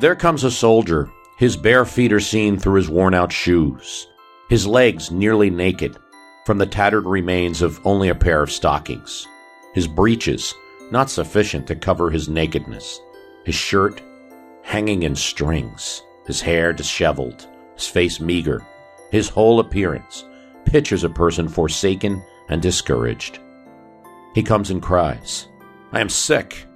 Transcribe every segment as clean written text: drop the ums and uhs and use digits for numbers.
There comes a soldier. His bare feet are seen through his worn-out shoes, his legs nearly naked from the tattered remains of only a pair of stockings, his breeches not sufficient to cover his nakedness, his shirt hanging in strings, his hair disheveled, his face meager, his whole appearance pictures a person forsaken and discouraged. He comes and cries, "I am sick,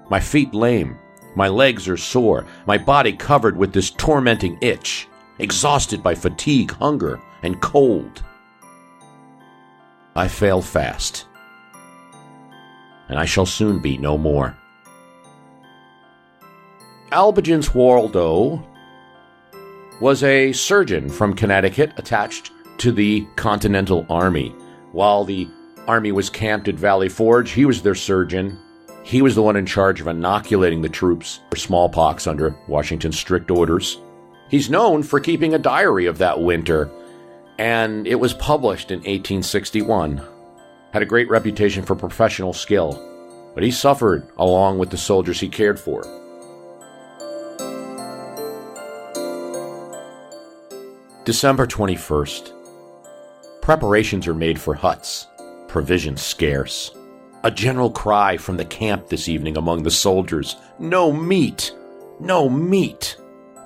my feet lame, my legs are sore, my body covered with this tormenting itch, exhausted by fatigue, hunger, and cold." I fail fast, and I shall soon be no more. Albigence Waldo was a surgeon from Connecticut attached to the Continental Army. While the army was camped at Valley Forge, he was their surgeon. He was the one in charge of inoculating the troops for smallpox under Washington's strict orders. He's known for keeping a diary of that winter, and it was published in 1861. Had a great reputation for professional skill, but he suffered along with the soldiers he cared for. December 21st. Preparations are made for huts, provisions scarce. A general cry from the camp this evening among the soldiers, "No meat! No meat!"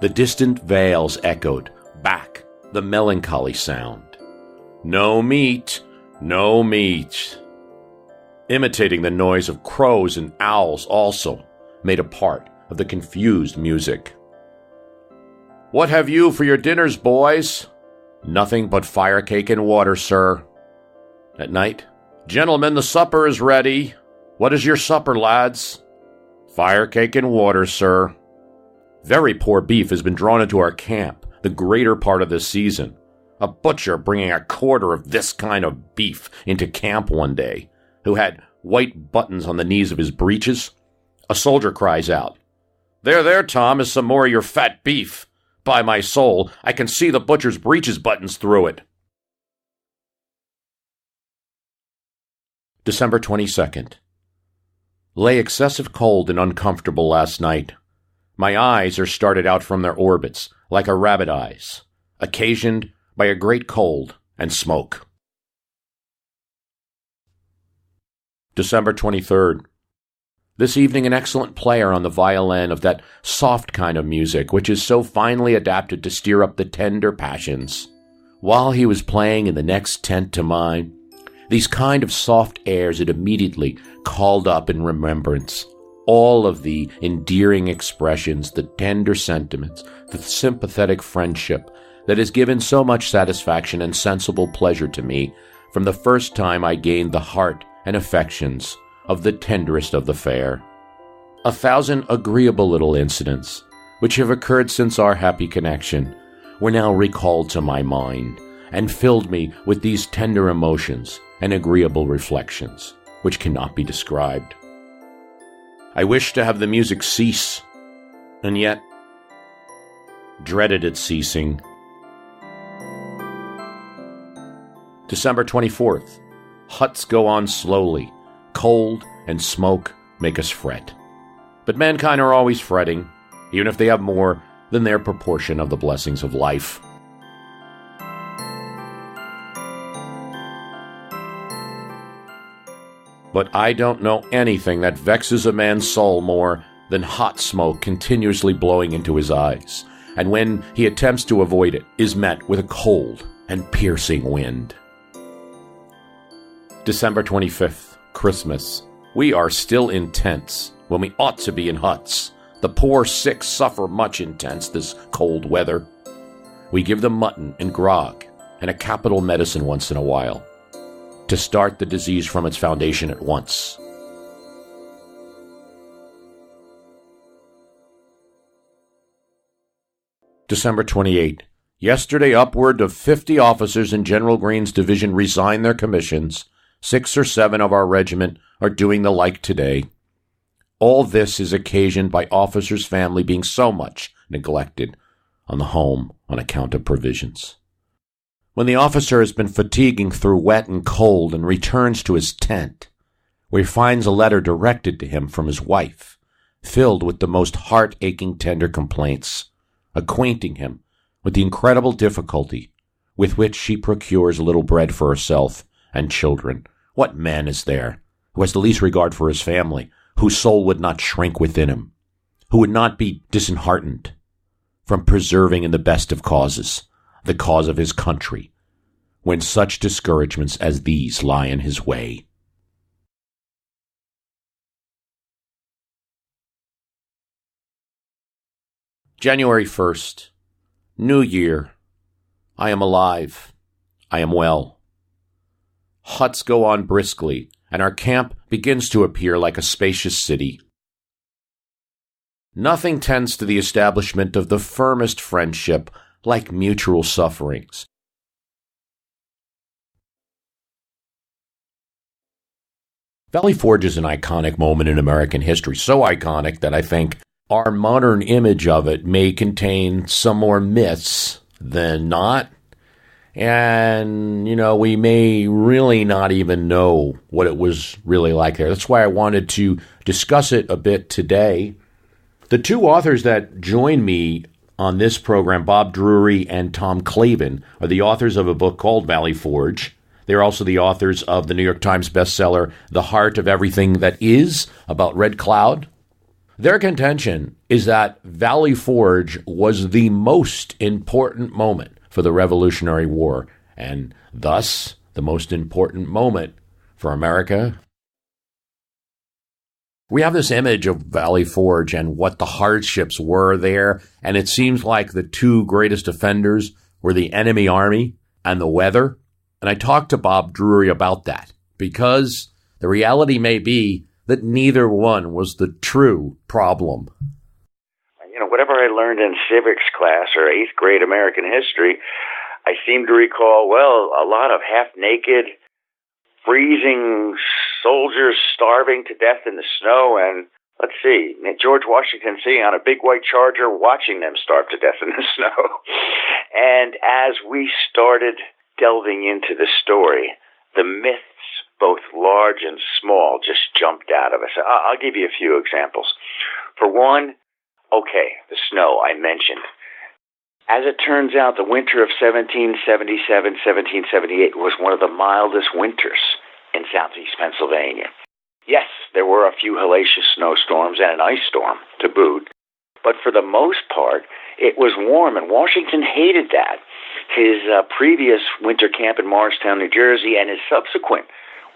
The distant vales echoed back the melancholy sound. "No meat! No meat!" Imitating the noise of crows and owls also made a part of the confused music. "What have you for your dinners, boys?" "Nothing but fire cake and water, sir." At night, "Gentlemen, the supper is ready. What is your supper, lads?" "Fire cake and water, sir." Very poor beef has been drawn into our camp the greater part of this season. A butcher bringing a quarter of this kind of beef into camp one day, who had white buttons on the knees of his breeches. A soldier cries out, "There, there, Tom, is some more of your fat beef. By my soul, I can see the butcher's breeches buttons through it." December 22nd. Lay excessive cold and uncomfortable last night. My eyes are started out from their orbits, like a rabbit eyes, occasioned by a great cold and smoke. December 23rd. This evening an excellent player on the violin of that soft kind of music which is so finely adapted to stir up the tender passions. While he was playing in the next tent to mine, these kind of soft airs it immediately called up in remembrance. All of the endearing expressions, the tender sentiments, the sympathetic friendship that has given so much satisfaction and sensible pleasure to me from the first time I gained the heart and affections of the tenderest of the fair. 1,000 agreeable little incidents, which have occurred since our happy connection, were now recalled to my mind, and filled me with these tender emotions and agreeable reflections, which cannot be described. I wished to have the music cease, and yet dreaded its ceasing. December 24th. Huts go on slowly. Cold and smoke make us fret. But mankind are always fretting, even if they have more than their proportion of the blessings of life. But I don't know anything that vexes a man's soul more than hot smoke continuously blowing into his eyes, and when he attempts to avoid it, is met with a cold and piercing wind. December 25th, Christmas. We are still in tents when we ought to be in huts. The poor sick suffer much in tents this cold weather. We give them mutton and grog and a capital medicine once in a while, to start the disease from its foundation at once. December 28. Yesterday, upward of 50 officers in General Greene's division resigned their commissions. 6 or 7 of our regiment are doing the like today. All this is occasioned by officers' family being so much neglected on the home on account of provisions. When the officer has been fatiguing through wet and cold and returns to his tent, where he finds a letter directed to him from his wife, filled with the most heart-aching tender complaints, acquainting him with the incredible difficulty with which she procures a little bread for herself and children. What man is there who has the least regard for his family, whose soul would not shrink within him, who would not be disheartened from preserving in the best of causes the cause of his country, when such discouragements as these lie in his way? January 1st. New Year. I am alive. I am well. Huts go on briskly, and our camp begins to appear like a spacious city. Nothing tends to the establishment of the firmest friendship like mutual sufferings. Valley Forge is an iconic moment in American history, so iconic that I think our modern image of it may contain some more myths than not. And, we may really not even know what it was really like there. That's why I wanted to discuss it a bit today. The two authors that join me on this program, Bob Drury and Tom Clavin, are the authors of a book called Valley Forge. They're also the authors of the New York Times bestseller, The Heart of Everything That Is, about Red Cloud. Their contention is that Valley Forge was the most important moment for the Revolutionary War, and thus the most important moment for America. We have this image of Valley Forge and what the hardships were there, and it seems like the two greatest offenders were the enemy army and the weather. And I talked to Bob Drury about that, because the reality may be that neither one was the true problem. Whatever I learned in civics class or 8th grade American history, I seem to recall, a lot of half-naked, freezing soldiers starving to death in the snow, and, George Washington sitting on a big white charger watching them starve to death in the snow. And as we started delving into the story, the myths, both large and small, just jumped out of us. I'll give you a few examples. For one, the snow I mentioned. As it turns out, the winter of 1777-1778 was one of the mildest winters in southeast Pennsylvania. Yes, there were a few hellacious snowstorms and an ice storm to boot, but for the most part, it was warm, and Washington hated that. His previous winter camp in Morristown, New Jersey, and his subsequent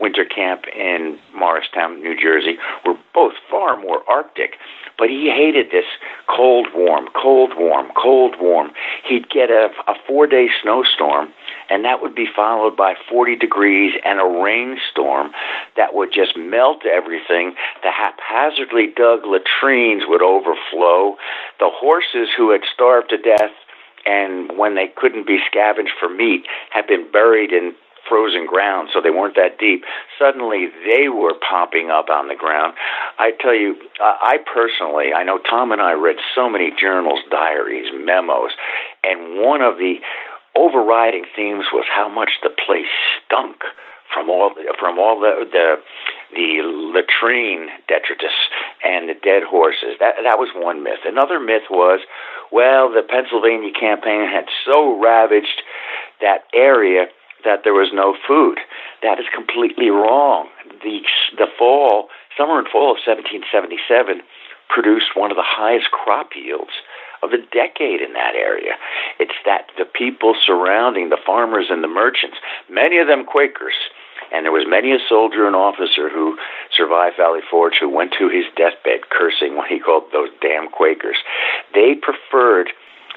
winter camp in Morristown, New Jersey, were both far more Arctic. But he hated this cold, warm, cold, warm, cold, warm. He'd get a 4-day snowstorm, and that would be followed by 40 degrees and a rainstorm that would just melt everything. The haphazardly dug latrines would overflow. The horses who had starved to death, and when they couldn't be scavenged for meat, had been buried in frozen ground, so they weren't that deep. Suddenly, they were popping up on the ground. I tell you, I know Tom and I read so many journals, diaries, memos, and one of the overriding themes was how much the place stunk from all the latrine detritus and the dead horses. That was one myth. Another myth was, the Pennsylvania campaign had so ravaged that area that there was no food. That is completely wrong. The summer and fall of 1777 produced one of the highest crop yields of the decade in that area. It's that the people surrounding the farmers and the merchants, many of them Quakers, and there was many a soldier and officer who survived Valley Forge who went to his deathbed cursing what he called those damn Quakers. They preferred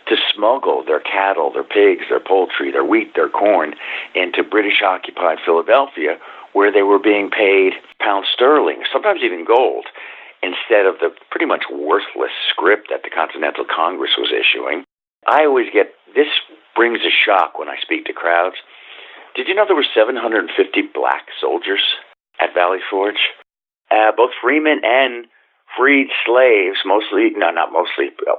to smuggle their cattle, their pigs, their poultry, their wheat, their corn into British-occupied Philadelphia, where they were being paid pounds sterling, sometimes even gold, instead of the pretty much worthless script that the Continental Congress was issuing. I always get, this brings a shock when I speak to crowds. Did you know there were 750 black soldiers at Valley Forge? Both freemen and freed slaves,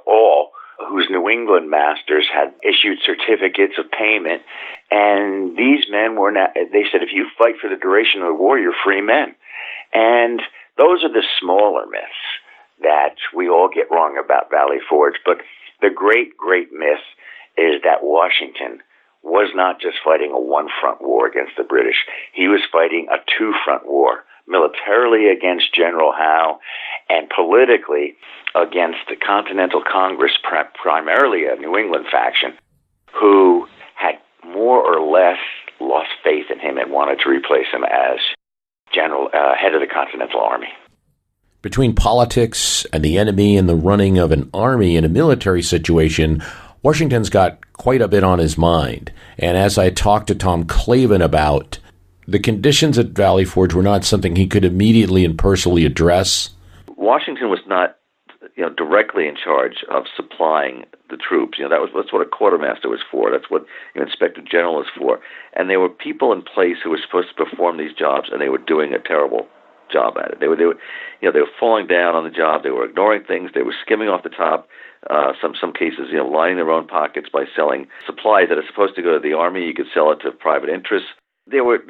all, whose New England masters had issued certificates of payment. And these men they said, if you fight for the duration of the war, you're free men. And those are the smaller myths. that we all get wrong about Valley Forge. But the great, great myth is that Washington was not just fighting a one-front war against the British. He was fighting a two-front war, militarily against General Howe and politically against the Continental Congress, primarily a New England faction, who had more or less lost faith in him and wanted to replace him as head of the Continental Army. Between politics and the enemy and the running of an army in a military situation, Washington's got quite a bit on his mind. And as I talked to Tom Clavin about, the conditions at Valley Forge were not something he could immediately and personally address. Washington was not, directly in charge of supplying the troops. That's what a quartermaster was for. That's what an inspector general is for. And there were people in place who were supposed to perform these jobs, and they were doing a terrible job at it. They were falling down on the job. They were ignoring things. They were skimming off the top. Some cases, lining their own pockets by selling supplies that are supposed to go to the army. You could sell it to private interests. There were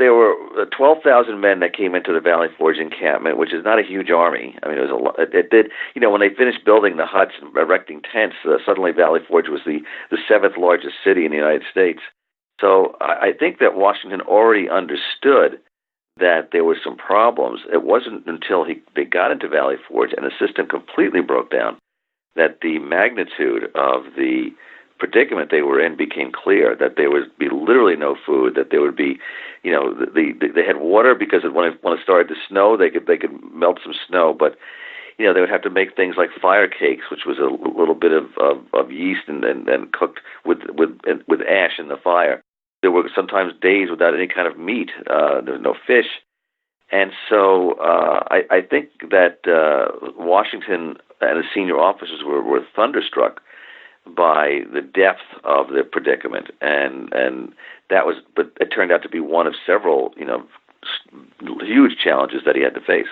12,000 men that came into the Valley Forge encampment, which is not a huge army. I mean, it was a lot. It did, when they finished building the huts and erecting tents, suddenly Valley Forge was the seventh largest city in the United States. So I think that Washington already understood that there were some problems. It wasn't until they got into Valley Forge and the system completely broke down that the magnitude of the predicament they were in became clear, that there would be literally no food, that there would be, they had water because when it started to snow, they could melt some snow, but they would have to make things like fire cakes, which was a little bit of yeast and cooked with ash in the fire. There were sometimes days without any kind of meat. There was no fish. And so I think that Washington and the senior officers were thunderstruck by the depth of the predicament, and but it turned out to be one of several, huge challenges that he had to face.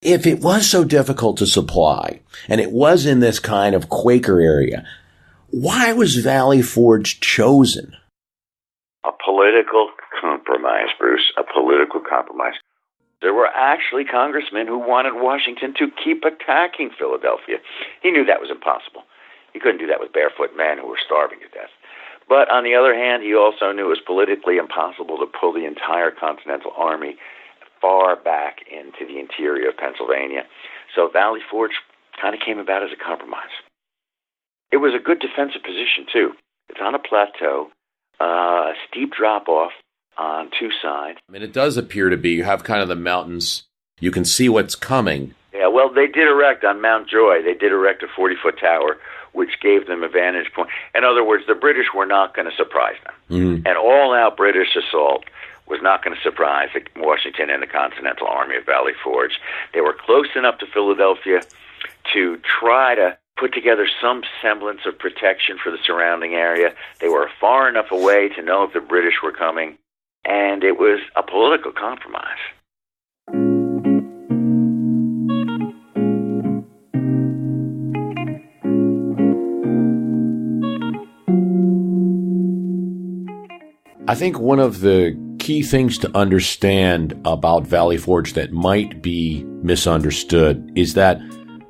If it was so difficult to supply, and it was in this kind of Quaker area, why was Valley Forge chosen? A political compromise, Bruce, a political compromise. There were actually congressmen who wanted Washington to keep attacking Philadelphia. He knew that was impossible. He couldn't do that with barefoot men who were starving to death. But on the other hand, he also knew it was politically impossible to pull the entire Continental Army far back into the interior of Pennsylvania. So Valley Forge kind of came about as a compromise. It was a good defensive position, too. It's on a plateau, a steep drop-off on two sides. I mean, it does appear to be, you have kind of the mountains, you can see what's coming. Yeah, well, they did erect on Mount Joy, they did erect a 40-foot tower, which gave them a vantage point. In other words, the British were not going to surprise them. Mm-hmm. An all-out British assault was not going to surprise Washington and the Continental Army of Valley Forge. They were close enough to Philadelphia to try to put together some semblance of protection for the surrounding area. They were far enough away to know if the British were coming, and it was a political compromise. I think one of the key things to understand about Valley Forge that might be misunderstood is that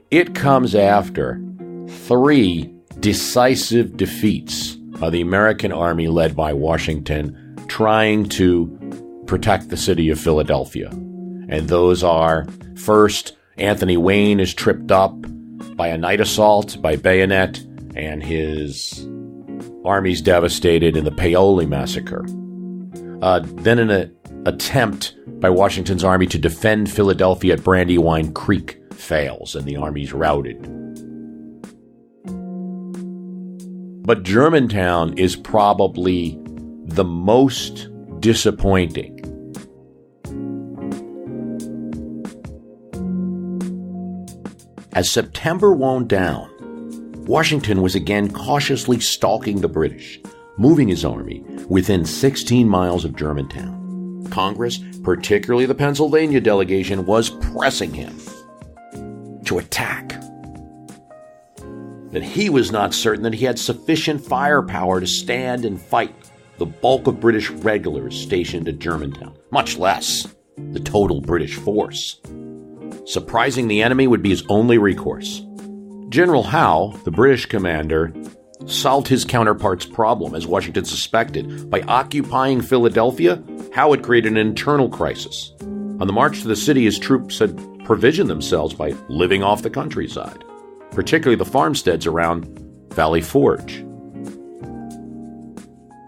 it comes after 3 decisive defeats of the American army led by Washington trying to protect the city of Philadelphia. And those are, first, Anthony Wayne is tripped up by a night assault by bayonet, and his army's devastated in the Paoli massacre. Then an attempt by Washington's army to defend Philadelphia at Brandywine Creek fails, and the army's routed. But Germantown is probably the most disappointing. As September wound down, Washington was again cautiously stalking the British, moving his army within 16 miles of Germantown. Congress, particularly the Pennsylvania delegation, was pressing him to attack. But he was not certain that he had sufficient firepower to stand and fight the bulk of British regulars stationed at Germantown, much less the total British force. Surprising the enemy would be his only recourse. General Howe, the British commander, solved his counterpart's problem, as Washington suspected. By occupying Philadelphia, Howe had created an internal crisis. On the march to the city, his troops had provisioned themselves by living off the countryside, particularly the farmsteads around Valley Forge.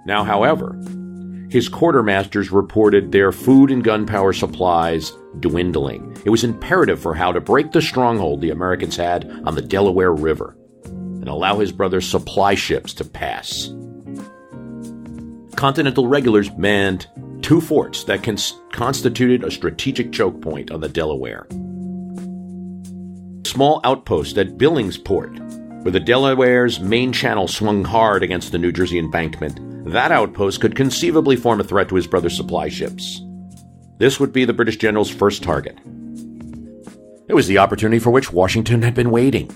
Now, however, his quartermasters reported their food and gunpowder supplies dwindling. It was imperative for Howe to break the stronghold the Americans had on the Delaware River and allow his brother's supply ships to pass. Continental regulars manned 2 forts that constituted a strategic choke point on the Delaware. A small outpost at Billingsport, where the Delaware's main channel swung hard against the New Jersey embankment. That outpost could conceivably form a threat to his brother's supply ships. This would be the British general's first target. It was the opportunity for which Washington had been waiting.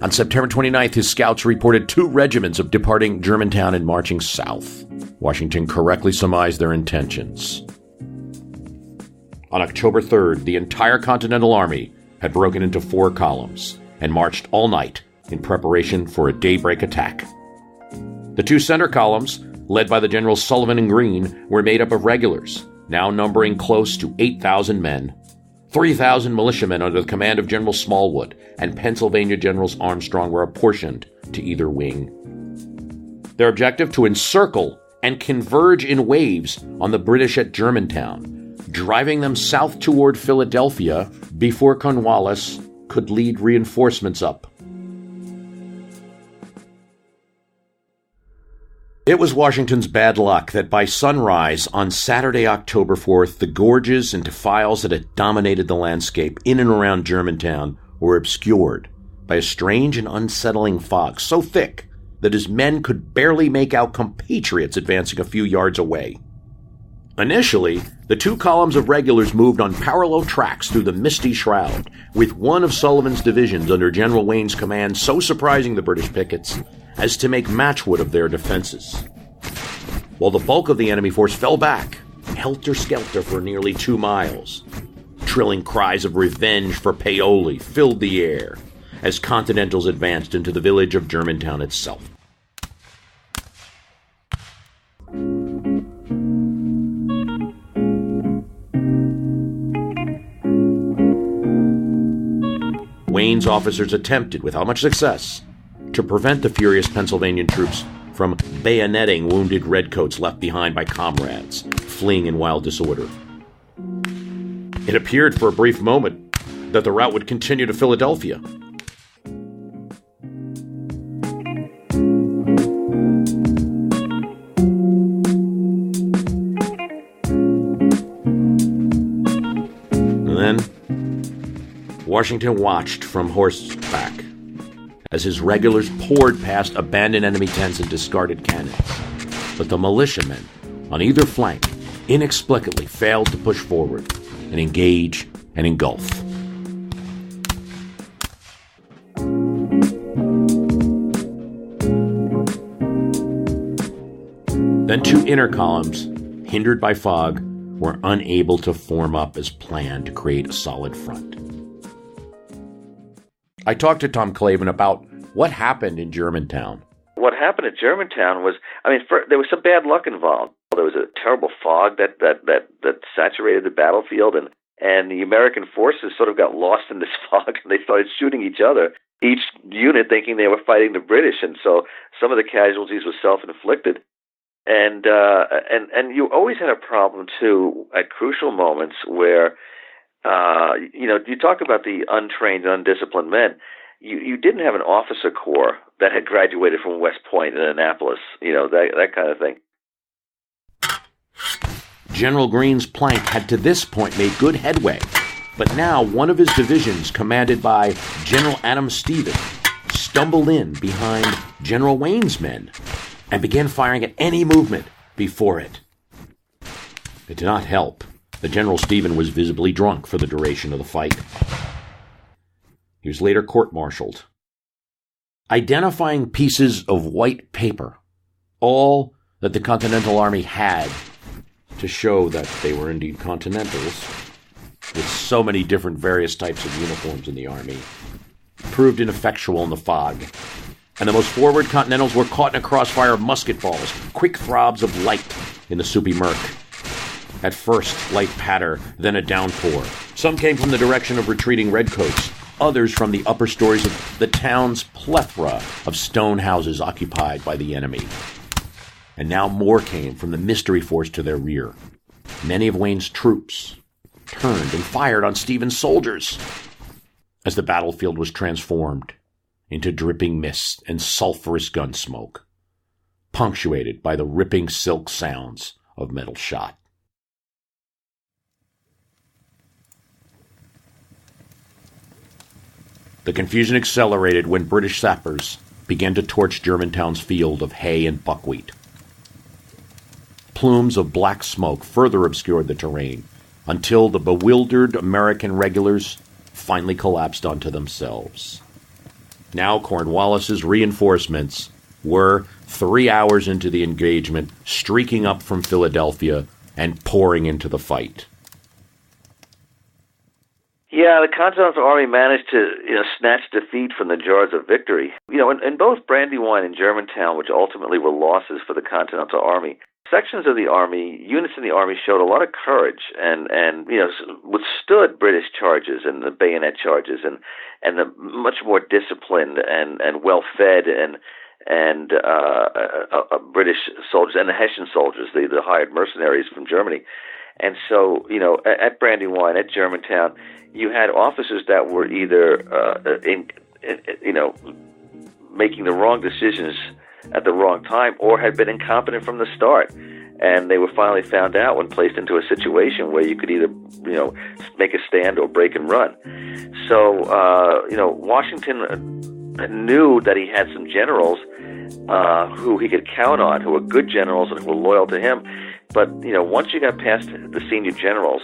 On September 29th, his scouts reported 2 regiments of departing Germantown and marching south. Washington correctly surmised their intentions. On October 3rd, the entire Continental Army had broken into 4 columns and marched all night in preparation for a daybreak attack. The 2 center columns, led by the Generals Sullivan and Greene, were made up of regulars, now numbering close to 8,000 men. 3,000 militiamen under the command of General Smallwood and Pennsylvania Generals Armstrong were apportioned to either wing. Their objective: to encircle and converge in waves on the British at Germantown, driving them south toward Philadelphia before Cornwallis could lead reinforcements up. It was Washington's bad luck that by sunrise on Saturday, October 4th, the gorges and defiles that had dominated the landscape in and around Germantown were obscured by a strange and unsettling fog so thick that his men could barely make out compatriots advancing a few yards away. Initially, the 2 columns of regulars moved on parallel tracks through the misty shroud, with one of Sullivan's divisions under General Wayne's command so surprising the British pickets as to make matchwood of their defenses, while the bulk of the enemy force fell back, helter-skelter for nearly 2 miles. Trilling cries of revenge for Paoli filled the air as Continentals advanced into the village of Germantown itself. Wayne's officers attempted, without much success, to prevent the furious Pennsylvanian troops from bayoneting wounded redcoats left behind by comrades, fleeing in wild disorder. It appeared for a brief moment that the route would continue to Philadelphia. And then Washington watched from horseback as his regulars poured past abandoned enemy tents and discarded cannons. But the militiamen on either flank inexplicably failed to push forward and engage and engulf. Then 2 inner columns, hindered by fog, were unable to form up as planned to create a solid front. I talked to Tom Clavin about what happened in Germantown. What happened at Germantown was, there was some bad luck involved. There was a terrible fog that saturated the battlefield, and the American forces sort of got lost in this fog, and they started shooting each other, each unit thinking they were fighting the British, and so some of the casualties were self-inflicted. And you always had a problem, too, at crucial moments where, you talk about the untrained, undisciplined men. You didn't have an officer corps that had graduated from West Point and Annapolis, that kind of thing. General Greene's plank had to this point made good headway, but now one of his divisions, commanded by General Adam Stevens, stumbled in behind General Wayne's men and began firing at any movement before it. It did not help. The General Stephen was visibly drunk for the duration of the fight. He was later court-martialed. Identifying pieces of white paper, all that the Continental Army had to show that they were indeed Continentals, with so many different various types of uniforms in the Army, proved ineffectual in the fog, and the most forward Continentals were caught in a crossfire of musket balls, quick throbs of light in the soupy murk. At first, light patter, then a downpour. Some came from the direction of retreating redcoats, others from the upper stories of the town's plethora of stone houses occupied by the enemy. And now more came from the mystery force to their rear. Many of Wayne's troops turned and fired on Stephen's soldiers as the battlefield was transformed into dripping mist and sulphurous gun smoke, punctuated by the ripping silk sounds of metal shot. The confusion accelerated when British sappers began to torch Germantown's field of hay and buckwheat. Plumes of black smoke further obscured the terrain until the bewildered American regulars finally collapsed onto themselves. Now Cornwallis's reinforcements were 3 hours into the engagement, streaking up from Philadelphia and pouring into the fight. Yeah, the Continental Army managed to snatch defeat from the jaws of victory. In both Brandywine and Germantown, which ultimately were losses for the Continental Army, sections of the Army, units in the Army showed a lot of courage and withstood British charges and the bayonet charges and the much more disciplined and well-fed and British soldiers and the Hessian soldiers, the hired mercenaries from Germany. And so, at Brandywine, at Germantown, you had officers that were either, making the wrong decisions at the wrong time or had been incompetent from the start. And they were finally found out when placed into a situation where you could either, make a stand or break and run. So, Washington knew that he had some generals who he could count on, who were good generals and who were loyal to him. But once you got past the senior generals,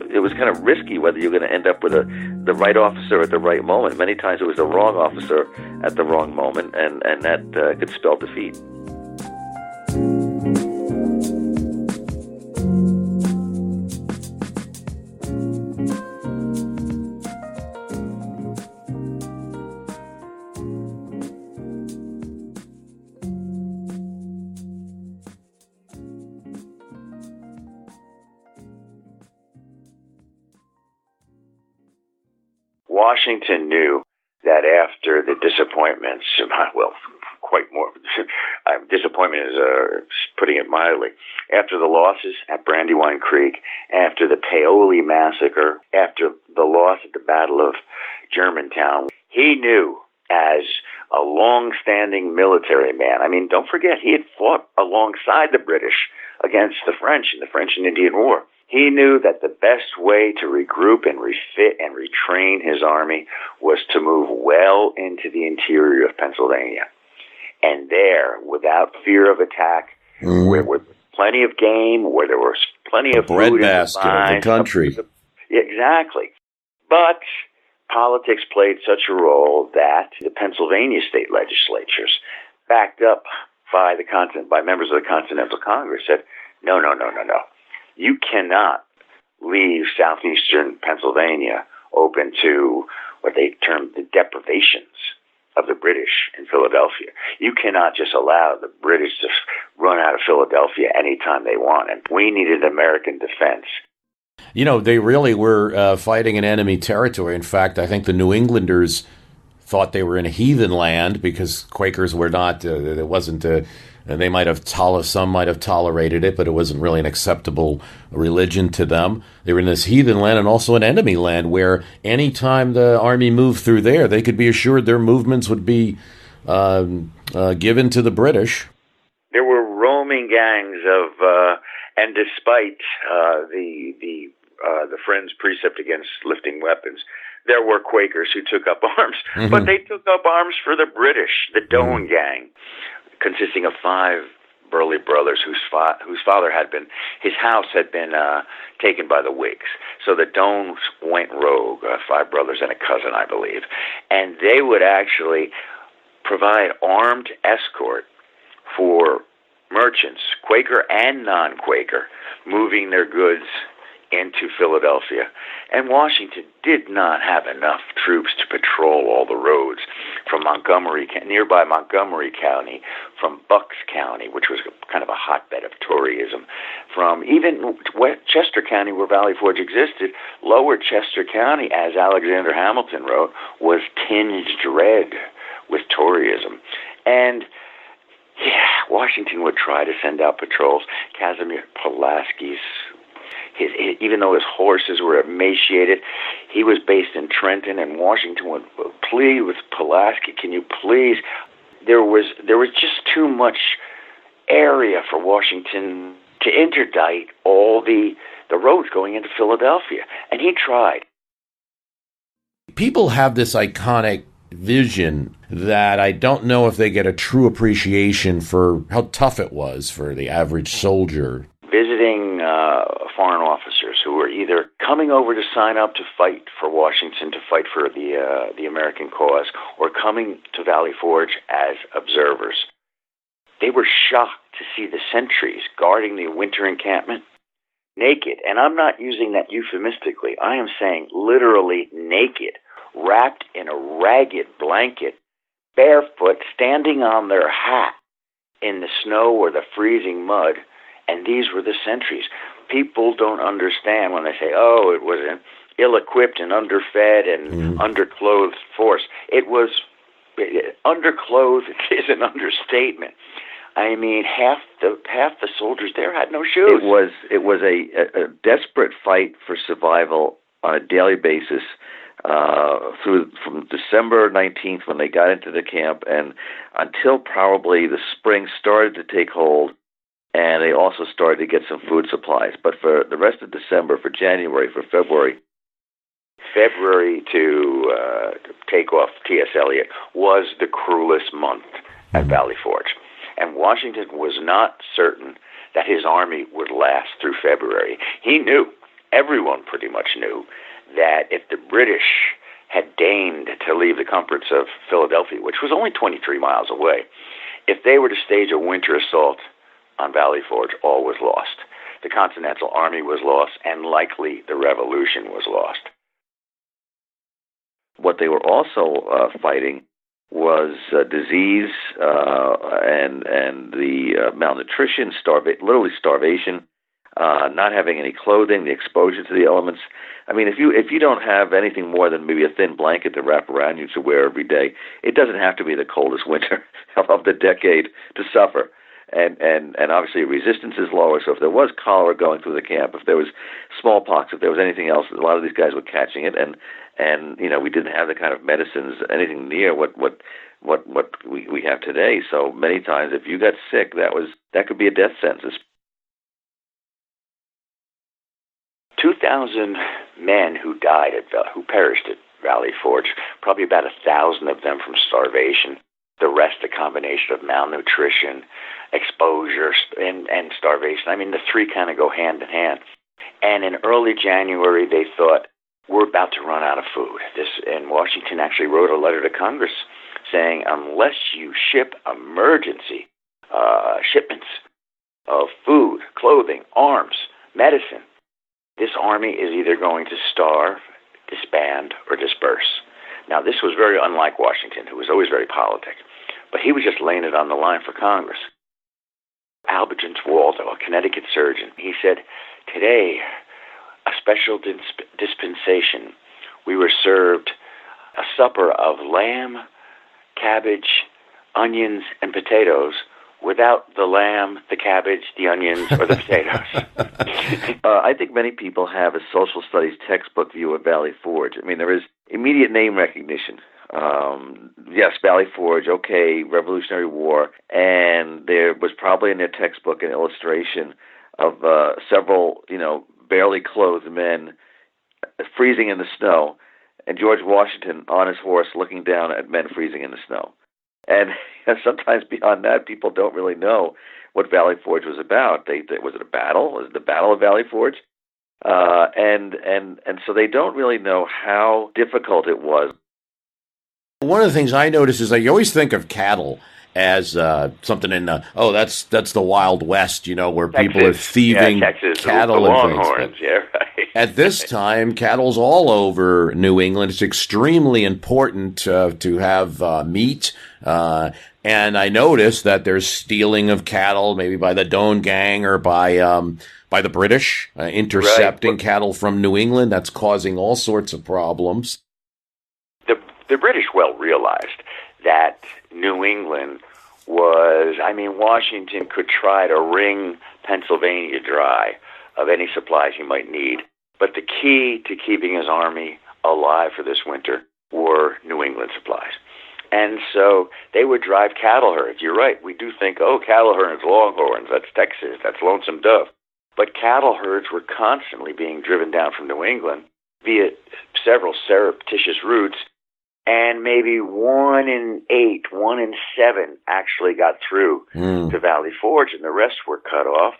it was kind of risky whether you're going to end up with the right officer at the right moment. Many times it was the wrong officer at the wrong moment, and that could spell defeat. Washington knew that after the disappointments, disappointment is putting it mildly, after the losses at Brandywine Creek, after the Paoli massacre, after the loss at the Battle of Germantown, he knew as a long-standing military man. I mean, don't forget, he had fought alongside the British against the French in the French and Indian War. He knew that the best way to regroup and refit and retrain his army was to move well into the interior of Pennsylvania. And there, without fear of attack, where there was plenty of game, where there was plenty of food breadbasket of the country. Exactly. But politics played such a role that the Pennsylvania state legislatures, backed up by members of the Continental Congress, said, no. You cannot leave southeastern Pennsylvania open to what they termed the deprivations of the British in Philadelphia. You cannot just allow the British to run out of Philadelphia anytime they want. And we needed American defense. They really were fighting in enemy territory. In fact, I think the New Englanders thought they were in a heathen land because Quakers were not. It wasn't. They might have some might have tolerated it, but it wasn't really an acceptable religion to them. They were in this heathen land and also an enemy land where any time the army moved through there, they could be assured their movements would be given to the British. There were roaming gangs of, and despite the Friends' precept against lifting weapons, there were Quakers who took up arms, but they took up arms for the British, the Doane Gang, consisting of 5 Burley brothers whose father his house had been taken by the Whigs. So the Doanes went rogue, 5 brothers and a cousin, I believe, and they would actually provide armed escort for merchants, Quaker and non-Quaker, moving their goods into Philadelphia, and Washington did not have enough troops to patrol all the roads from nearby Montgomery County, from Bucks County, which was kind of a hotbed of Toryism, from even Chester County, where Valley Forge existed. Lower Chester County, as Alexander Hamilton wrote, was tinged red with Toryism. And Washington would try to send out patrols. Casimir Pulaski's, even though his horses were emaciated, he was based in Trenton, and Washington would plead with Pulaski, can you please? There was just too much area for Washington to interdict all the roads going into Philadelphia, and he tried. People have this iconic vision that I don't know if they get a true appreciation for how tough it was for the average soldier. Visiting foreign officers who were either coming over to sign up to fight for Washington, to fight for the American cause, or coming to Valley Forge as observers. They were shocked to see the sentries guarding the winter encampment naked, and I'm not using that euphemistically. I am saying literally naked, wrapped in a ragged blanket, barefoot, standing on their hat in the snow or the freezing mud, and these were the sentries. People don't understand when they say, oh, it was an ill-equipped and underfed and underclothed force. It was underclothed is an understatement. I mean, half the soldiers there had no shoes. It was a desperate fight for survival on a daily basis from December 19th when they got into the camp and until probably the spring started to take hold, and they also started to get some food supplies. But for the rest of December, for January, for February to take off T.S. Eliot was the cruelest month at Valley Forge. And Washington was not certain that his army would last through February. He knew, everyone pretty much knew, that if the British had deigned to leave the comforts of Philadelphia, which was only 23 miles away, if they were to stage a winter assault on Valley Forge, all was lost. The Continental Army was lost, and likely the Revolution was lost. What they were also fighting was disease and the malnutrition, literally starvation, not having any clothing, the exposure to the elements. I mean, if you don't have anything more than maybe a thin blanket to wrap around you to wear every day, it doesn't have to be the coldest winter of the decade to suffer. And obviously resistance is lower, so if there was cholera going through the camp, if there was smallpox, if there was anything else, a lot of these guys were catching it, and we didn't have the kind of medicines, anything near what we have today. So many times, if you got sick, that could be a death sentence. 2,000 men who perished at Valley Forge, probably about 1,000 of them from starvation. The rest a combination of malnutrition, exposure, and starvation. I mean, the three kind of go hand in hand. And in early January, they thought, we're about to run out of food. And Washington actually wrote a letter to Congress saying, unless you ship emergency shipments of food, clothing, arms, medicine, this army is either going to starve, disband, or disperse. Now, this was very unlike Washington, who was always very politic, but he was just laying it on the line for Congress. Albertine Waldo, a Connecticut surgeon, he said, today, a special dispensation, we were served a supper of lamb, cabbage, onions, and potatoes without the lamb, the cabbage, the onions, or the potatoes. I think many people have a social studies textbook view of Valley Forge. I mean, there is immediate name recognition. Yes, Valley Forge, okay, Revolutionary War, and there was probably in their textbook an illustration of several, barely clothed men freezing in the snow, and George Washington on his horse looking down at men freezing in the snow. And sometimes beyond that, people don't really know what Valley Forge was about. Was it a battle? Was it the Battle of Valley Forge? And so they don't really know how difficult it was. One of the things I notice is you always think of cattle, as something in that's the Wild West, where Texas, people are thieving Texas, cattle the and Longhorns, things. yeah, right. At this time, cattle's all over New England. It's extremely important to have meat. And I noticed that there's stealing of cattle, maybe by the Doane Gang or by the British, intercepting cattle from New England. That's causing all sorts of problems. The British well realized that New England Washington could try to wring Pennsylvania dry of any supplies he might need. But the key to keeping his army alive for this winter were New England supplies. And so they would drive cattle herds. You're right. We do think, cattle herds, Longhorns, that's Texas, that's Lonesome Dove. But cattle herds were constantly being driven down from New England via several surreptitious routes. And maybe 1 in 8, 1 in 7 actually got through to Valley Forge, and the rest were cut off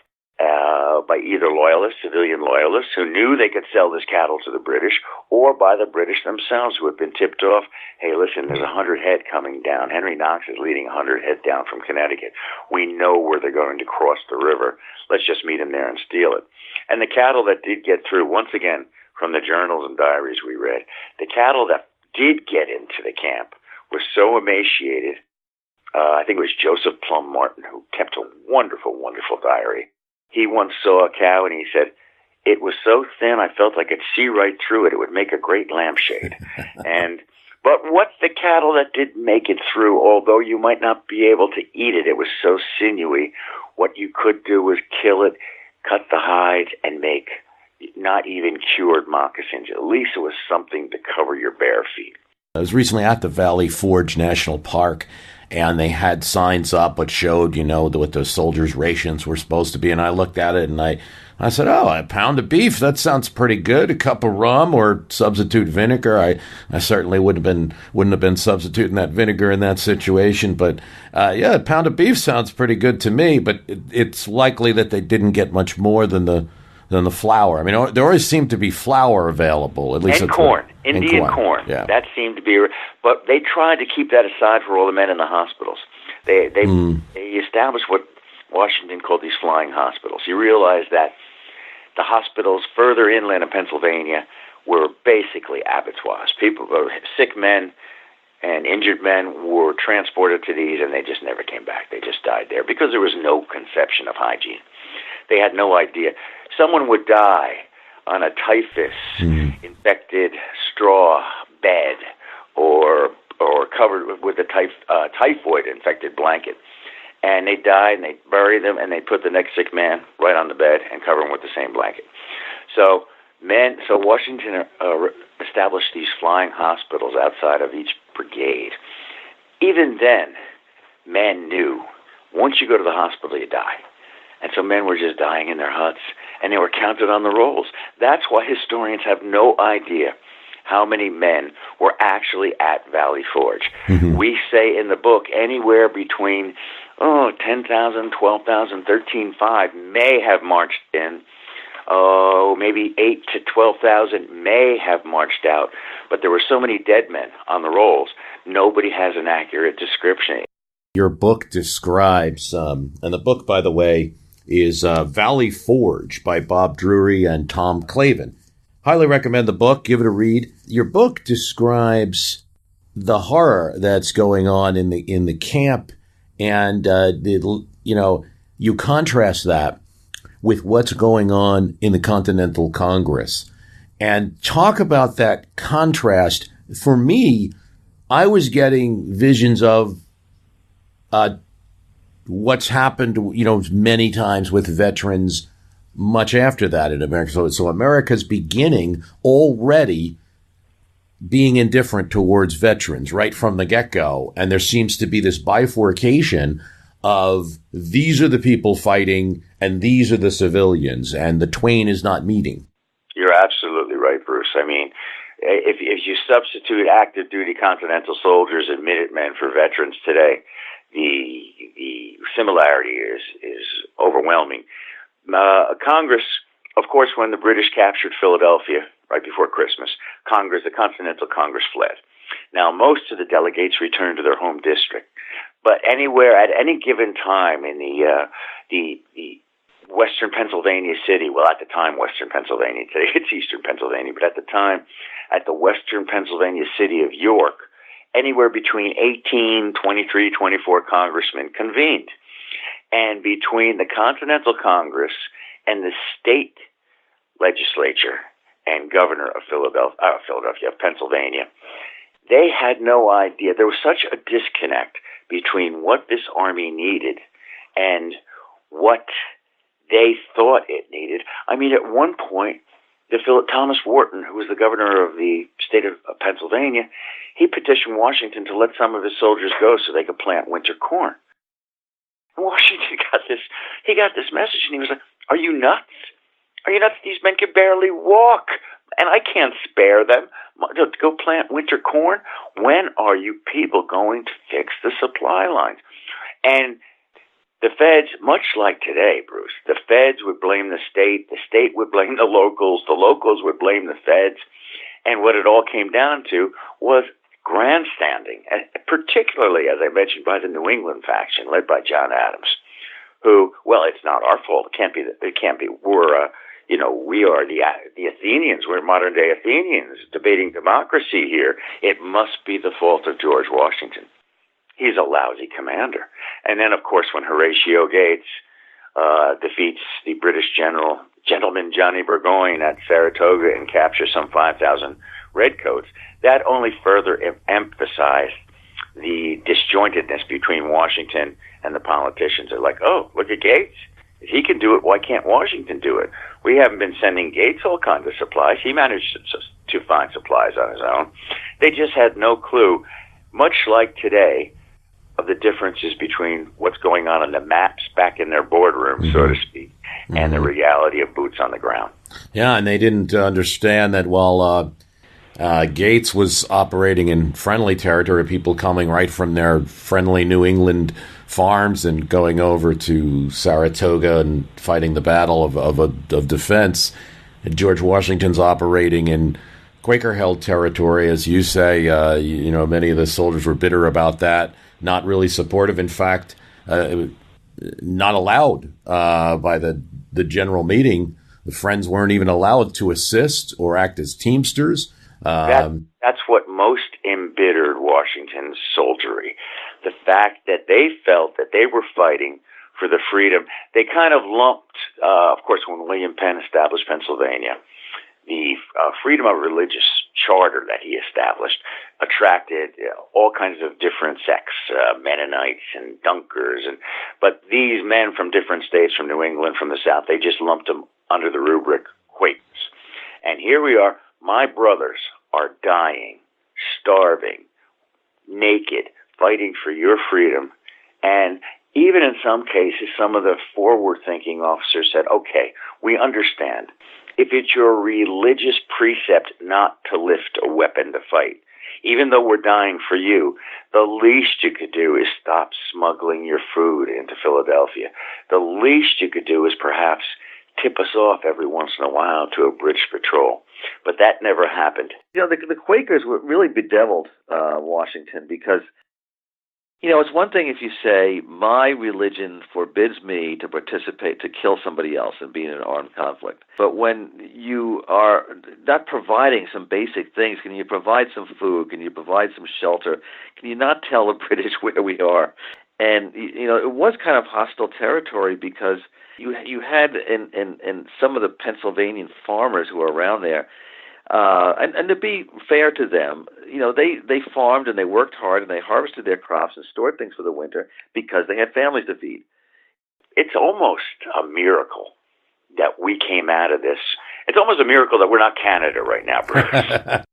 by either loyalists, civilian loyalists, who knew they could sell this cattle to the British, or by the British themselves, who had been tipped off, hey, listen, there's 100 head coming down. Henry Knox is leading 100 head down from Connecticut. We know where they're going to cross the river. Let's just meet them there and steal it. And the cattle that did get through, once again, from the journals and diaries we read, the cattle that did get into the camp were so emaciated. I think it was Joseph Plum Martin who kept a wonderful, wonderful diary. He once saw a cow and he said, it was so thin I felt I could see right through it. It would make a great lampshade. But what the cattle that did make it through, although you might not be able to eat it, it was so sinewy, what you could do was kill it, cut the hide, and make not even cured moccasins. At least it was something to cover your bare feet. I was recently at the Valley Forge National Park, and they had signs up which showed, what the soldiers' rations were supposed to be. And I looked at it and I said, a pound of beef, that sounds pretty good. A cup of rum or substitute vinegar. I certainly wouldn't have been substituting that vinegar in that situation. But a pound of beef sounds pretty good to me. But it's likely that they didn't get much more than the flour. I mean, there always seemed to be flour available, at least. And corn. Indian corn. Yeah. That seemed to be, but they tried to keep that aside for all the men in the hospitals. They established what Washington called these flying hospitals. You realize that the hospitals further inland in Pennsylvania were basically abattoirs. Sick men and injured men were transported to these, and they just never came back. They just died there because there was no conception of hygiene. They had no idea. Someone would die on a typhus-infected straw bed or covered with a typhoid-infected blanket. And they died, and they buried them, and they put the next sick man right on the bed and cover him with the same blanket. So Washington established these flying hospitals outside of each brigade. Even then, men knew once you go to the hospital, you die. And so men were just dying in their huts, and they were counted on the rolls. That's why historians have no idea how many men were actually at Valley Forge. Mm-hmm. We say in the book anywhere between 10,000, 12,000, 13,500 may have marched in. Maybe 8,000 to 12,000 may have marched out. But there were so many dead men on the rolls, nobody has an accurate description. Your book describes, and the book, by the way, is Valley Forge by Bob Drury and Tom Clavin. Highly recommend the book. Give it a read. Your book describes the horror that's going on in the camp, and you contrast that with what's going on in the Continental Congress, and talk about that contrast. For me, I was getting visions of what's happened, many times with veterans much after that in America. So America's beginning already being indifferent towards veterans right from the get-go. And there seems to be this bifurcation of these are the people fighting and these are the civilians, and the twain is not meeting. You're absolutely right, Bruce. I mean, if you substitute active duty Continental soldiers and Minutemen for veterans today, the similarity is overwhelming. Congress, of course, when the British captured Philadelphia right before Christmas, the Continental Congress fled. Now, most of the delegates returned to their home district, But anywhere at any given time in the Western Pennsylvania city, well, at the time, Western Pennsylvania, today it's Eastern Pennsylvania, but at the time, at the Western Pennsylvania city of York, anywhere between 18, 23, 24 congressmen convened. And between the Continental Congress and the state legislature and governor of Pennsylvania, they had no idea. There was such a disconnect between what this army needed and what they thought it needed. I mean, at one point, Thomas Wharton, who was the governor of the state of Pennsylvania, he petitioned Washington to let some of his soldiers go so they could plant winter corn. And Washington got this message, and he was like, "Are you nuts? Are you nuts? These men can barely walk, and I can't spare them to go plant winter corn. When are you people going to fix the supply lines?" And the feds, much like today, Bruce, the feds would blame the state would blame the locals would blame the feds, and what it all came down to was grandstanding, and particularly, as I mentioned, by the New England faction led by John Adams, who, well, it's not our fault. It can't be. We are the Athenians. We're modern day Athenians debating democracy here. It must be the fault of George Washington. He's a lousy commander. And then, of course, when Horatio Gates defeats the British gentleman Johnny Burgoyne at Saratoga and captures some 5,000 redcoats, that only further emphasized the disjointedness between Washington and the politicians. They're like, oh, look at Gates. If he can do it, why can't Washington do it? We haven't been sending Gates all kinds of supplies. He managed to find supplies on his own. They just had no clue, much like today, of the differences between what's going on the maps back in their boardroom, so to speak, and the reality of boots on the ground. Yeah, and they didn't understand that while Gates was operating in friendly territory, people coming right from their friendly New England farms and going over to Saratoga and fighting the battle of defense, and George Washington's operating in Quaker-held territory, as you say. Many of the soldiers were bitter about that. Not really supportive. In fact, not allowed by the general meeting. The Friends weren't even allowed to assist or act as teamsters. That's what most embittered Washington's soldiery. The fact that they felt that they were fighting for the freedom. They kind of lumped, of course, when William Penn established Pennsylvania, the freedom of religious charter that he established attracted all kinds of different sects, Mennonites and Dunkers, but these men from different states, from New England, from the South, they just lumped them under the rubric Quakers. And here we are, my brothers are dying, starving, naked, fighting for your freedom. And even in some cases, some of the forward-thinking officers said, okay, we understand. If it's your religious precept not to lift a weapon to fight, even though we're dying for you, the least you could do is stop smuggling your food into Philadelphia. The least you could do is perhaps tip us off every once in a while to a British patrol. But that never happened. The Quakers were really bedeviled Washington because, it's one thing if you say, my religion forbids me to participate, to kill somebody else and be in an armed conflict. But when you are not providing some basic things, can you provide some food? Can you provide some shelter? Can you not tell the British where we are? And, it was kind of hostile territory because you had in some of the Pennsylvanian farmers who were around there, and to be fair to them, they farmed and they worked hard and they harvested their crops and stored things for the winter because they had families to feed. It's almost a miracle that we came out of this. It's almost a miracle that we're not Canada right now, Bruce.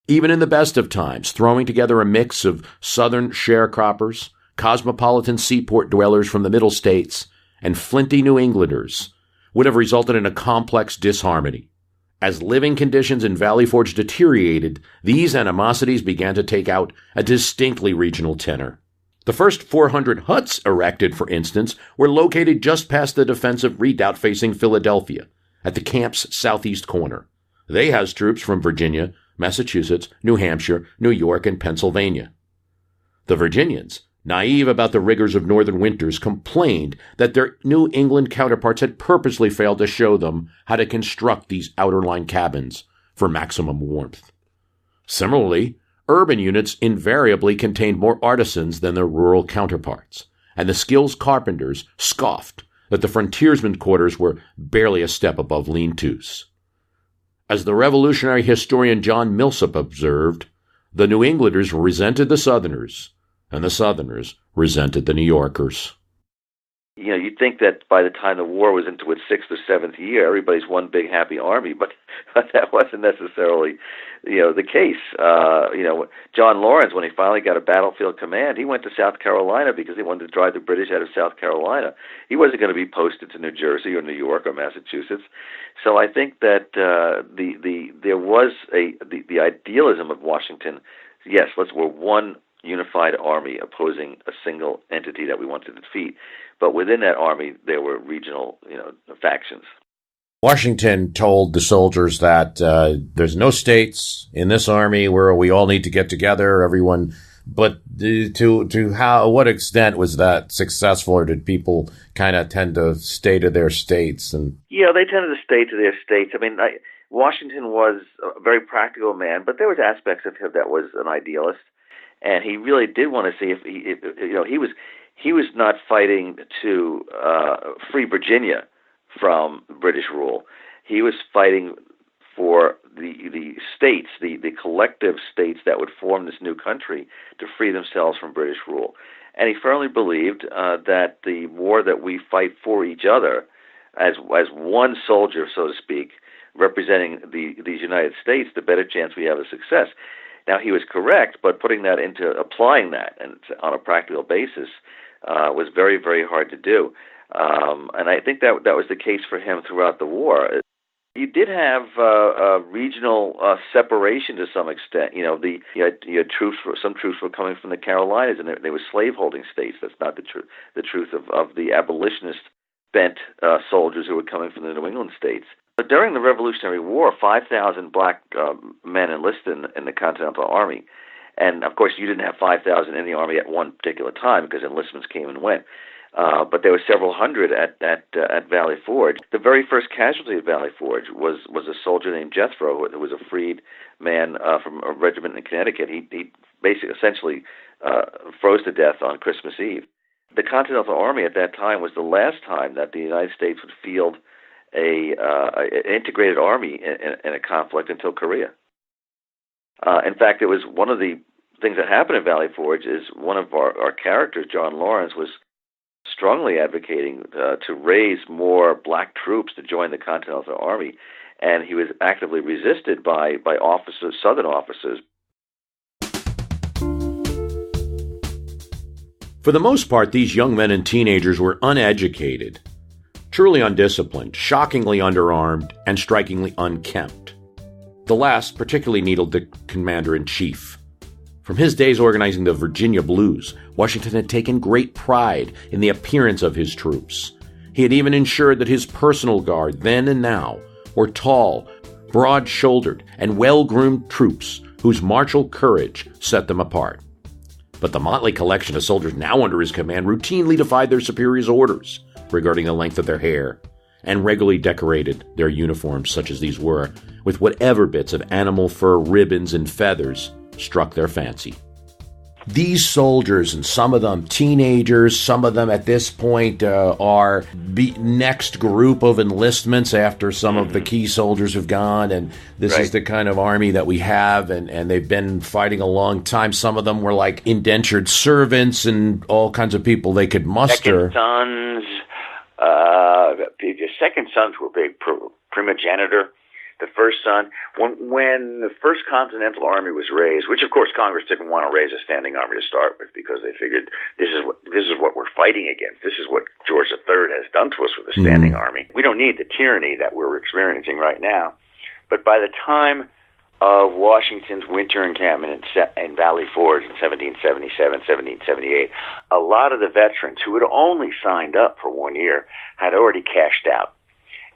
Even in the best of times, throwing together a mix of southern sharecroppers, cosmopolitan seaport dwellers from the Middle States, and flinty New Englanders would have resulted in a complex disharmony. As living conditions in Valley Forge deteriorated, these animosities began to take out a distinctly regional tenor. The first 400 huts erected, for instance, were located just past the defensive redoubt facing Philadelphia, at the camp's southeast corner. They housed troops from Virginia, Massachusetts, New Hampshire, New York, and Pennsylvania. The Virginians, naive about the rigors of northern winters, complained that their New England counterparts had purposely failed to show them how to construct these outer line cabins for maximum warmth. Similarly, urban units invariably contained more artisans than their rural counterparts, and the skilled carpenters scoffed that the frontiersmen's quarters were barely a step above lean-tos. As the revolutionary historian John Millsap observed, the New Englanders resented the Southerners, and the Southerners resented the New Yorkers. You know, you'd think that by the time the war was into its 6th or 7th year, everybody's one big happy army, but that wasn't necessarily, the case. John Lawrence, when he finally got a battlefield command, he went to South Carolina because he wanted to drive the British out of South Carolina. He wasn't going to be posted to New Jersey or New York or Massachusetts. So I think that there was the idealism of Washington. Yes, we're one unified army opposing a single entity that we want to defeat. But within that army, there were regional, factions. Washington told the soldiers that there's no states in this army where we all need to get together, everyone. But what extent was that successful, or did people kind of tend to stay to their states? And yeah, they tended to stay to their states. I mean, Washington was a very practical man, but there was aspects of him that was an idealist, and he really did want to see if he was not fighting to free Virginia from British rule. He was fighting for the states, the collective states that would form this new country, to free themselves from British rule. And he firmly believed that the more that we fight for each other, as one soldier, so to speak, representing these United States, the better chance we have of success. Now, he was correct, but applying that and on a practical basis was very, very hard to do. And I think that was the case for him throughout the war. You did have regional separation to some extent. You had troops. Some troops were coming from the Carolinas, and they were slaveholding states. That's not the truth of the abolitionist bent soldiers who were coming from the New England states. But during the Revolutionary War, 5,000 black men enlisted in the Continental Army. And, of course, you didn't have 5,000 in the Army at one particular time because enlistments came and went. But there were several hundred at Valley Forge. The very first casualty at Valley Forge was a soldier named Jethro, who was a freed man from a regiment in Connecticut. He essentially froze to death on Christmas Eve. The Continental Army at that time was the last time that the United States would field an integrated army in a conflict until Korea. In fact, it was one of the things that happened at Valley Forge is one of our characters, John Lawrence, was strongly advocating to raise more black troops to join the Continental Army, and he was actively resisted by officers, Southern officers. For the most part, these young men and teenagers were uneducated, truly undisciplined, shockingly underarmed, and strikingly unkempt. The last particularly needled the commander-in-chief. From his days organizing the Virginia Blues, Washington had taken great pride in the appearance of his troops. He had even ensured that his personal guard, then and now, were tall, broad-shouldered, and well-groomed troops whose martial courage set them apart. But the motley collection of soldiers now under his command routinely defied their superiors' orders regarding the length of their hair, and regularly decorated their uniforms, such as these were, with whatever bits of animal fur, ribbons, and feathers struck their fancy. These soldiers, and some of them teenagers, some of them at this point are the next group of enlistments after some of the key soldiers have gone, and this is the kind of army that we have, and they've been fighting a long time. Some of them were like indentured servants and all kinds of people they could muster. Second sons. The second sons were big primogenitor. The first son, when the first Continental Army was raised, which of course Congress didn't want to raise a standing army to start with because they figured this is what we're fighting against. This is what George III has done to us with a standing army. We don't need the tyranny that we're experiencing right now. But by the time of Washington's winter encampment in Valley Forge in 1777, 1778, a lot of the veterans who had only signed up for 1 year had already cashed out.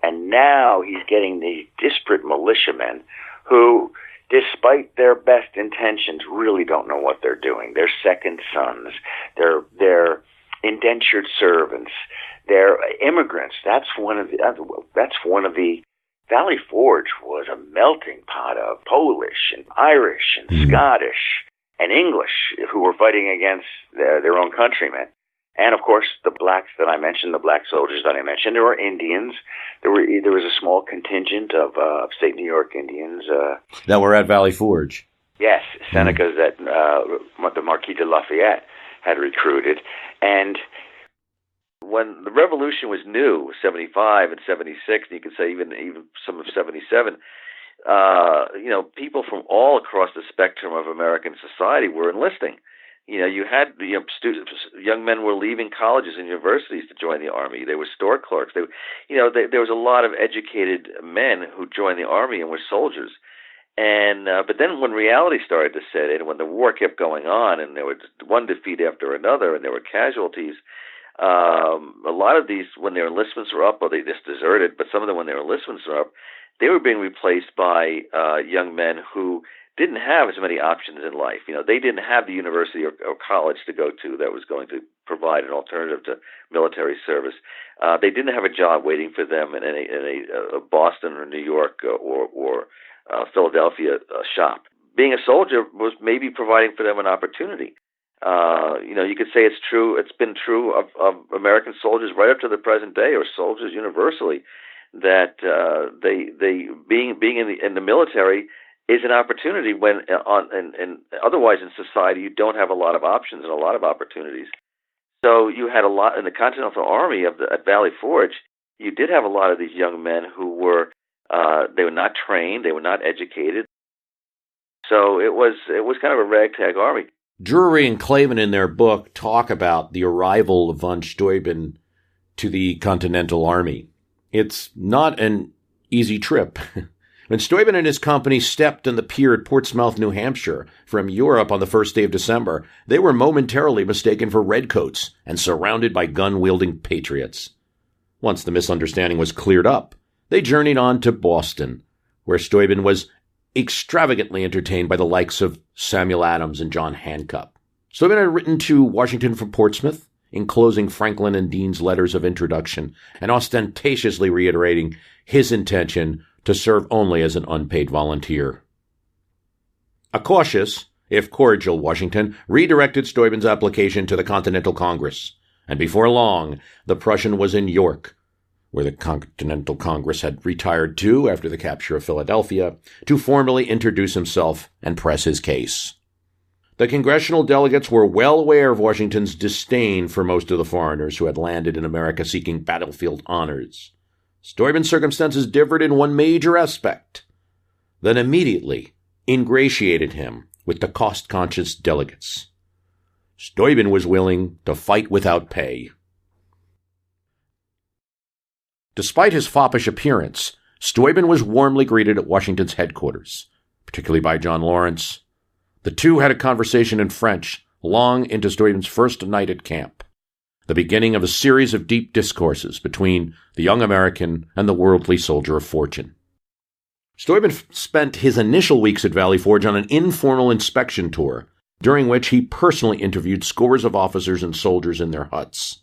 And now he's getting these disparate militiamen who despite their best intentions, really don't know what they're doing. They're second sons. They're indentured servants. They're immigrants. That's one of the Valley Forge was a melting pot of Polish and Irish and Scottish and English who were fighting against their own countrymen. And, of course, the blacks that I mentioned, the black soldiers that I mentioned, there were Indians. There was a small contingent of upstate New York Indians. That were at Valley Forge. Yes, Senecas that the Marquis de Lafayette had recruited. And when the Revolution was new, 75 and 76, and you could say even some of 77, people from all across the spectrum of American society were enlisting. You had students, young men were leaving colleges and universities to join the Army. They were store clerks. There was a lot of educated men who joined the Army and were soldiers. And but then when reality started to set in, when the war kept going on, and there was one defeat after another, and there were casualties, a lot of these, when their enlistments were up, or they just deserted, but some of them, when their enlistments were up, they were being replaced by young men who didn't have as many options in life. They didn't have the university or college to go to that was going to provide an alternative to military service. They didn't have a job waiting for them in a Boston or New York or Philadelphia shop. Being a soldier was maybe providing for them an opportunity. You could say it's true. It's been true of American soldiers right up to the present day, or soldiers universally, that they being in the military is an opportunity when and otherwise in society you don't have a lot of options and a lot of opportunities. So you had a lot in the Continental Army at Valley Forge. You did have a lot of these young men who were they were not trained, they were not educated. So it was kind of a ragtag army. Drury and Clavin in their book talk about the arrival of von Steuben to the Continental Army. It's not an easy trip. When Steuben and his company stepped on the pier at Portsmouth, New Hampshire, from Europe on the first day of December, they were momentarily mistaken for redcoats and surrounded by gun-wielding patriots. Once the misunderstanding was cleared up, they journeyed on to Boston, where Steuben was extravagantly entertained by the likes of Samuel Adams and John Hancock. Steuben had written to Washington from Portsmouth, enclosing Franklin and Dean's letters of introduction and ostentatiously reiterating his intention to serve only as an unpaid volunteer. A cautious, if cordial, Washington redirected Steuben's application to the Continental Congress, and before long, the Prussian was in York, where the Continental Congress had retired to after the capture of Philadelphia, to formally introduce himself and press his case. The congressional delegates were well aware of Washington's disdain for most of the foreigners who had landed in America seeking battlefield honors. Steuben's circumstances differed in one major aspect that immediately ingratiated him with the cost-conscious delegates. Steuben was willing to fight without pay. Despite his foppish appearance, Steuben was warmly greeted at Washington's headquarters, particularly by John Lawrence. The two had a conversation in French long into Steuben's first night at camp, the beginning of a series of deep discourses between the young American and the worldly soldier of fortune. Steuben spent his initial weeks at Valley Forge on an informal inspection tour, during which he personally interviewed scores of officers and soldiers in their huts.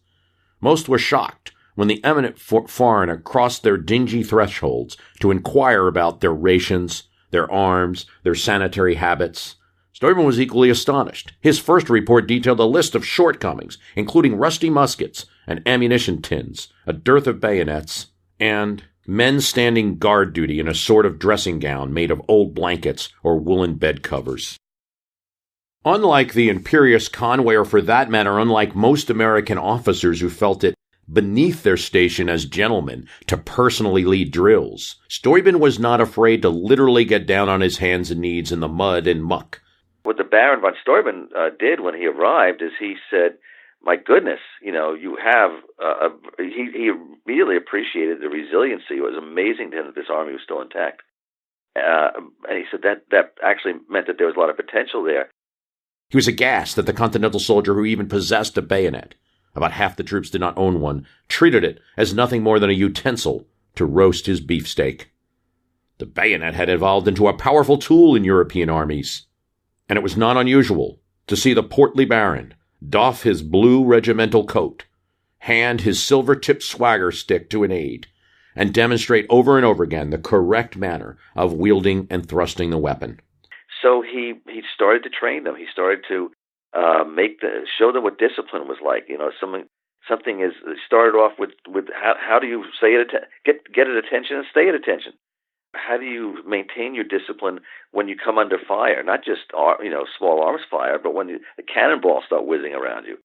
Most were shocked when the eminent foreigner crossed their dingy thresholds to inquire about their rations, their arms, their sanitary habits. Steuben was equally astonished. His first report detailed a list of shortcomings, including rusty muskets and ammunition tins, a dearth of bayonets, and men standing guard duty in a sort of dressing gown made of old blankets or woolen bed covers. Unlike the imperious Conway, or for that matter, unlike most American officers who felt it beneath their station as gentlemen to personally lead drills, Steuben was not afraid to literally get down on his hands and knees in the mud and muck. What the Baron von Steuben did when he arrived is he said, "My goodness, you have." He immediately appreciated the resiliency. It was amazing to him that this army was still intact, and he said that actually meant that there was a lot of potential there. He was aghast that the Continental soldier who even possessed a bayonet, about half the troops did not own one, treated it as nothing more than a utensil to roast his beefsteak. The bayonet had evolved into a powerful tool in European armies, and it was not unusual to see the portly baron doff his blue regimental coat, hand his silver-tipped swagger stick to an aide, and demonstrate over and over again the correct manner of wielding and thrusting the weapon. So he started to train them. He started to show them what discipline was like. Something is started off with how do you say it, get at attention and stay at attention. How do you maintain your discipline when you come under fire? Not just small arms fire, but when the cannonballs start whizzing around you.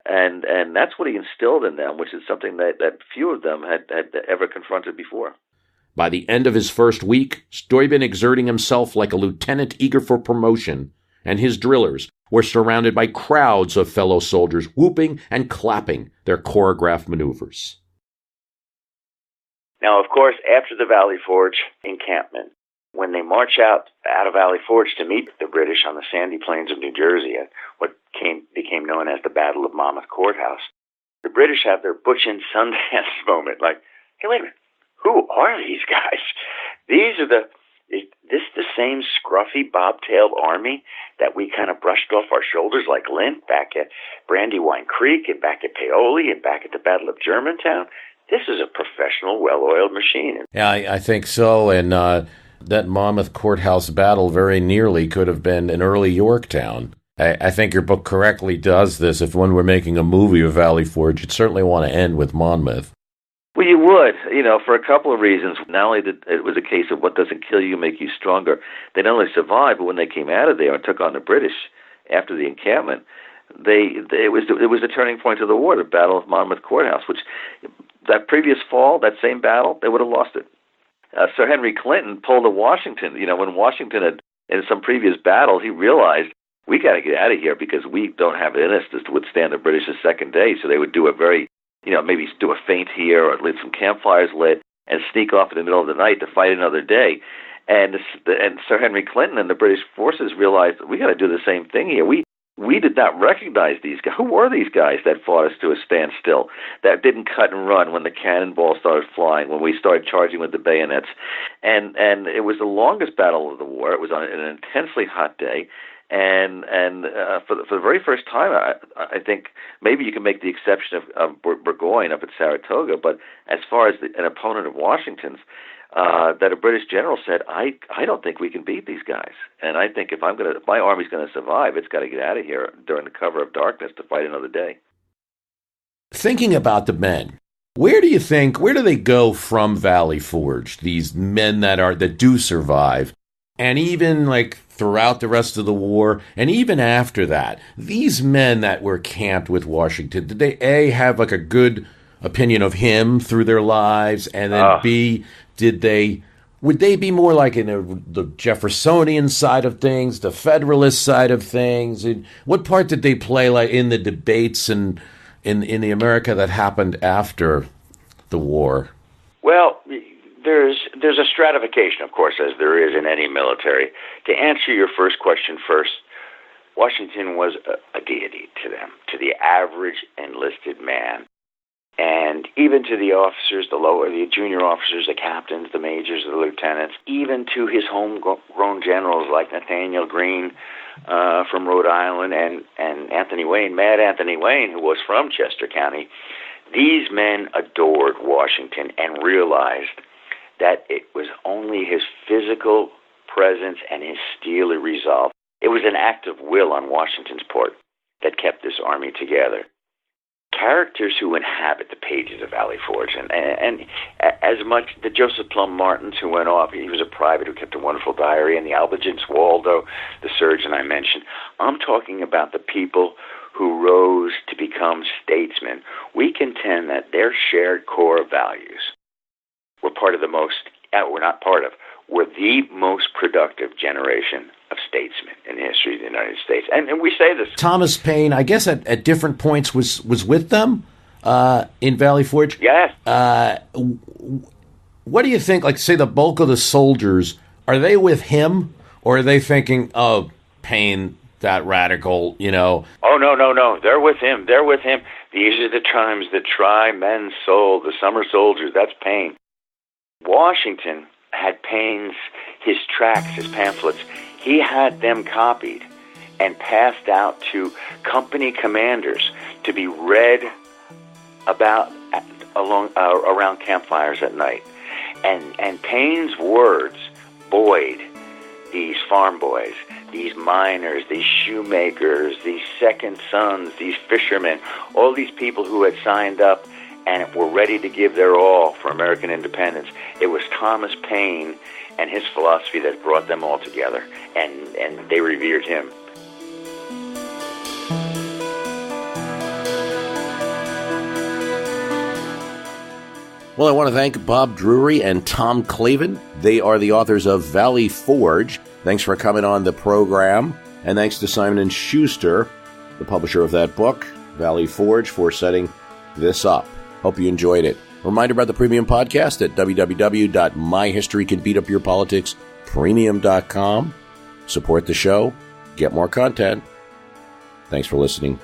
And that's what he instilled in them, which is something that few of them had ever confronted before. By the end of his first week, Steuben exerting himself like a lieutenant eager for promotion, and his drillers were surrounded by crowds of fellow soldiers whooping and clapping their choreographed maneuvers. Now, of course, after the Valley Forge encampment, when they march out of Valley Forge to meet the British on the sandy plains of New Jersey at what became known as the Battle of Monmouth Courthouse, the British have their Butch and Sundance moment, like, hey, wait a minute, who are these guys? This the same scruffy, bobtailed army that we kind of brushed off our shoulders like lint back at Brandywine Creek and back at Paoli and back at the Battle of Germantown? This is a professional, well-oiled machine. Yeah, I think so, and that Monmouth Courthouse battle very nearly could have been an early Yorktown. I think your book correctly does this. If one were making a movie of Valley Forge, you'd certainly want to end with Monmouth. Well, you would, for a couple of reasons. Not only that it was a case of what doesn't kill you make you stronger. They not only survived, but when they came out of there and took on the British after the encampment, it was a turning point of the war, the Battle of Monmouth Courthouse, which that previous fall, that same battle, they would have lost it. Sir Henry Clinton pulled a Washington. When Washington had, in some previous battle, he realized, we got to get out of here because we don't have it in us to withstand the British a second day. So they would do a very, maybe do a feint here or leave some campfires lit and sneak off in the middle of the night to fight another day. And Sir Henry Clinton and the British forces realized, we got to do the same thing here. We did not recognize these guys. Who were these guys that fought us to a standstill, that didn't cut and run when the cannonballs started flying, when we started charging with the bayonets? And it was the longest battle of the war. It was on an intensely hot day. And for the very first time, I think maybe you can make the exception of Burgoyne up at Saratoga, but as far as an opponent of Washington's, that a British general said, I don't think we can beat these guys, and I think if my army's going to survive, it's got to get out of here during the cover of darkness to fight another day. Thinking about the men, where do they go from Valley Forge? These men that do survive, and even like throughout the rest of the war, and even after that, these men that were camped with Washington, did they have like a good opinion of him through their lives, and then B, would they be more like in the Jeffersonian side of things, the Federalist side of things? And what part did they play like in the debates and in the America that happened after the war? Well, there's a stratification, of course, as there is in any military. To answer your first question first, Washington was a deity to them, to the average enlisted man. And even to the officers, the junior officers, the captains, the majors, the lieutenants, even to his homegrown generals like Nathaniel Greene from Rhode Island and Anthony Wayne, Mad Anthony Wayne, who was from Chester County, these men adored Washington and realized that it was only his physical presence and his steely resolve. It was an act of will on Washington's part that kept this army together. Characters who inhabit the pages of Valley Forge, and as much the Joseph Plum Martins who went off, he was a private who kept a wonderful diary, and the Albigence Waldo, the surgeon I mentioned. I'm talking about the people who rose to become statesmen. We contend that their shared core values were were the most productive generation of statesmen in the history of the United States. And we say this. Thomas Paine, I guess at different points was with them in Valley Forge. Yes. What do you think, like, say the bulk of the soldiers, are they with him, or are they thinking, oh, Paine, that radical, Oh, no. They're with him. These are the times that try men's soul, the summer soldiers. That's Paine. Washington, had Paine's, his tracts, his pamphlets. He had them copied and passed out to company commanders to be read about around campfires at night. And Paine's words buoyed these farm boys, these miners, these shoemakers, these second sons, these fishermen, all these people who had signed up and were ready to give their all for American independence. It was Thomas Paine and his philosophy that brought them all together, and they revered him. Well, I want to thank Bob Drury and Tom Clavin. They are the authors of Valley Forge. Thanks for coming on the program. And thanks to Simon & Schuster, the publisher of that book, Valley Forge, for setting this up. Hope you enjoyed it. Reminder about the Premium Podcast at www.myhistorycanbeatupyourpoliticspremium.com. Support the show. Get more content. Thanks for listening.